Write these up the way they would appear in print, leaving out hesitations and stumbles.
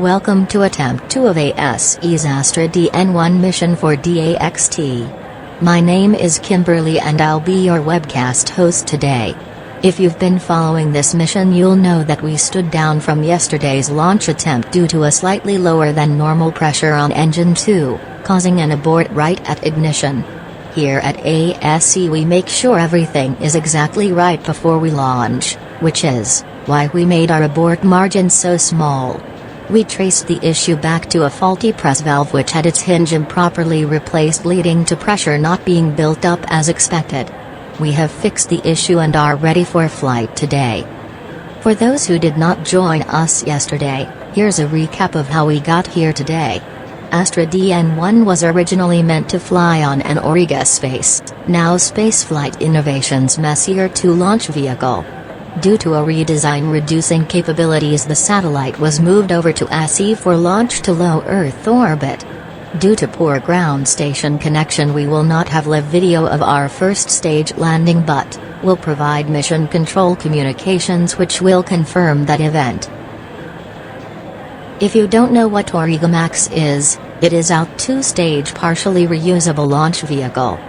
Welcome to Attempt 2 of ASE's Astra-DN1 mission for DAXT. My name is Kimberly and I'll be your webcast host today. If you've been following this mission, you'll know that we stood down from yesterday's launch attempt due to a slightly lower than normal pressure on engine 2, causing an abort right at ignition. Here at ASE we make sure everything is exactly right before we launch, which is why we made our abort margin so small. We traced the issue back to a faulty press valve which had its hinge improperly replaced, leading to pressure not being built up as expected. We have fixed the issue and are ready for flight today. For those who did not join us yesterday, here's a recap of how we got here today. Astra-DN1 was originally meant to fly on an Auriga now Spaceflight Innovations Messier 2 launch vehicle. Due to a redesign reducing capabilities, the satellite was moved over to ASE for launch to low Earth orbit. Due to poor ground station connection, we will not have live video of our first stage landing, but will provide mission control communications which will confirm that event. If you don't know what AurigaMax is, it is our two-stage partially reusable launch vehicle.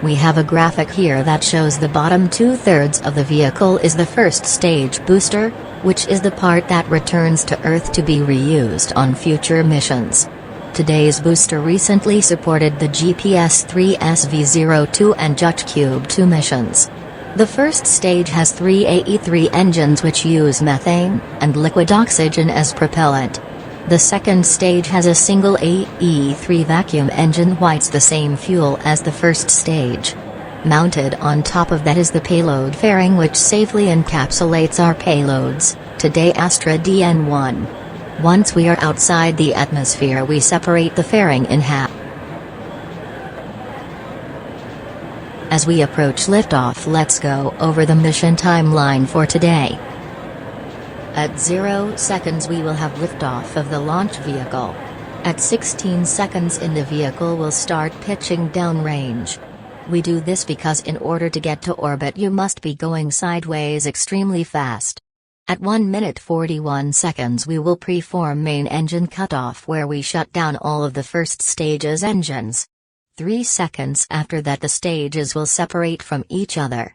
We have a graphic here that shows the bottom two-thirds of the vehicle is the first stage booster, which is the part that returns to Earth to be reused on future missions. Today's booster recently supported the GPS-3 LV0023 and JUCHCube-2 missions. The first stage has 3 AE3 engines which use methane and liquid oxygen as propellant. The second stage has a single AE3 vacuum engine, white's the same fuel as the first stage. Mounted on top of that is the payload fairing which safely encapsulates our payloads, today Astra-DN1. Once we are outside the atmosphere, we separate the fairing in half. As we approach liftoff, let's go over the mission timeline for today. At 0 seconds we will have liftoff of the launch vehicle. At 16 seconds in the vehicle will start pitching downrange. We do this because in order to get to orbit you must be going sideways extremely fast. At 1 minute 41 seconds we will preform main engine cutoff where we shut down all of the first stage's engines. 3 seconds after that the stages will separate from each other.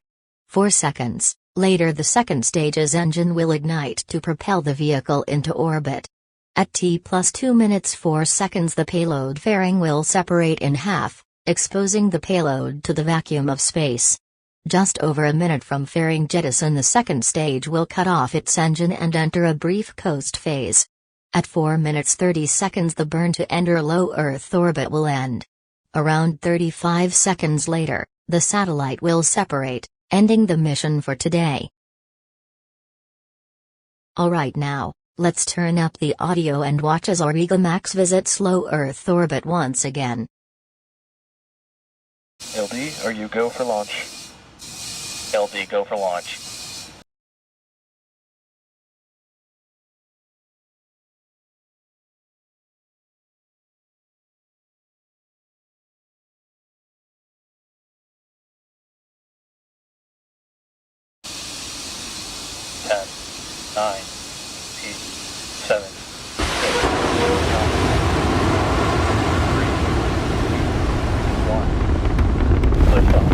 4 seconds. Later the second stage's engine will ignite to propel the vehicle into orbit. At T+2 minutes 4 seconds the payload fairing will separate in half, exposing the payload to the vacuum of space. Just over a minute from fairing jettison the second stage will cut off its engine and enter a brief coast phase. At 4 minutes 30 seconds the burn to enter low Earth orbit will end. Around 35 seconds later, the satellite will separate, ending the mission for today. Alright, now, let's turn up the audio and watch as AurigaMax visits low Earth orbit once again. LD, are you go for launch? LD, go for launch. Ten, 9, 8, 7, 6, 5, 4, 3, 2, 1. Lift off.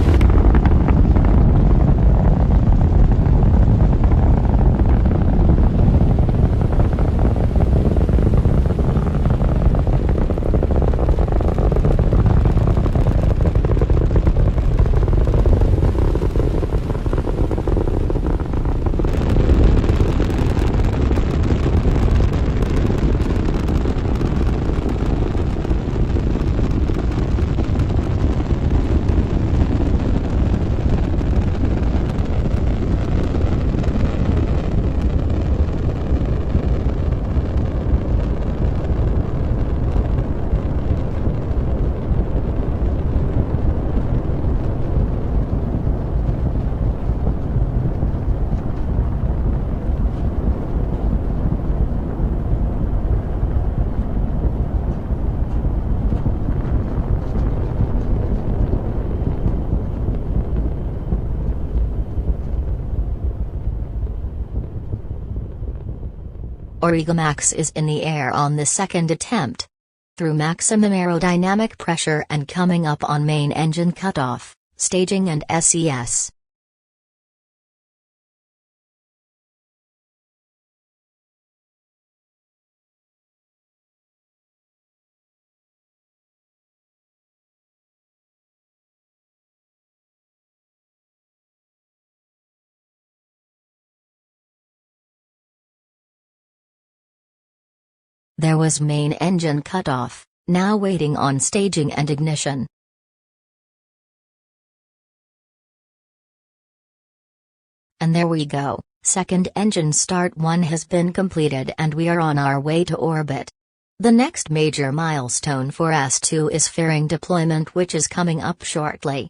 AurigaMax is in the air on the second attempt. Through maximum aerodynamic pressure and coming up on main engine cutoff, staging and SES. There was main engine cutoff, now waiting on staging and ignition. And there we go, second engine start 1 has been completed and we are on our way to orbit. The next major milestone for S2 is fairing deployment, which is coming up shortly.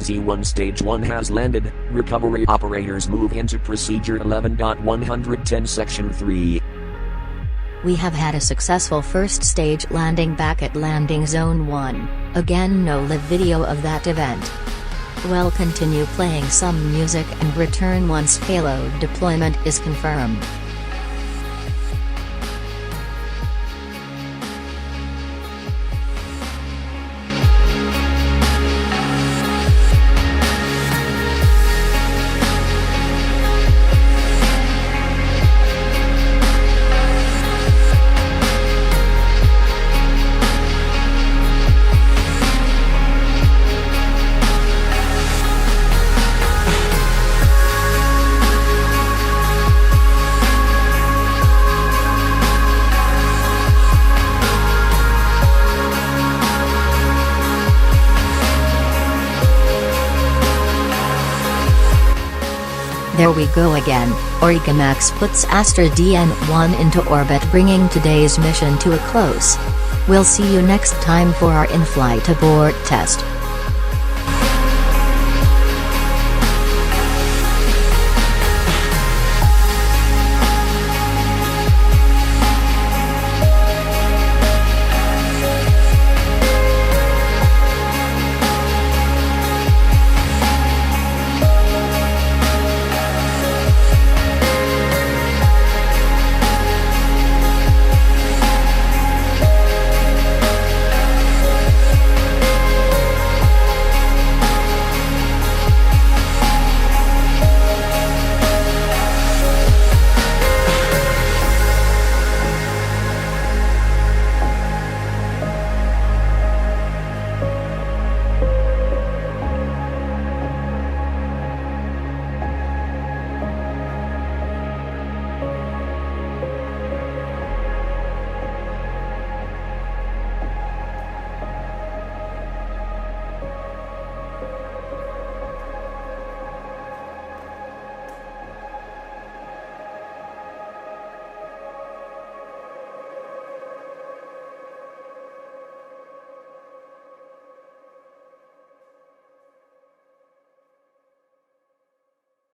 LZ1 Stage 1 has landed. Recovery operators move into Procedure 11.110 Section 3. We have had a successful first stage landing back at Landing Zone 1. Again, no live video of that event. We'll continue playing some music and return once payload deployment is confirmed. There we go again, AurigaMax puts Astra-DN1 into orbit, bringing today's mission to a close. We'll see you next time for our in-flight abort test.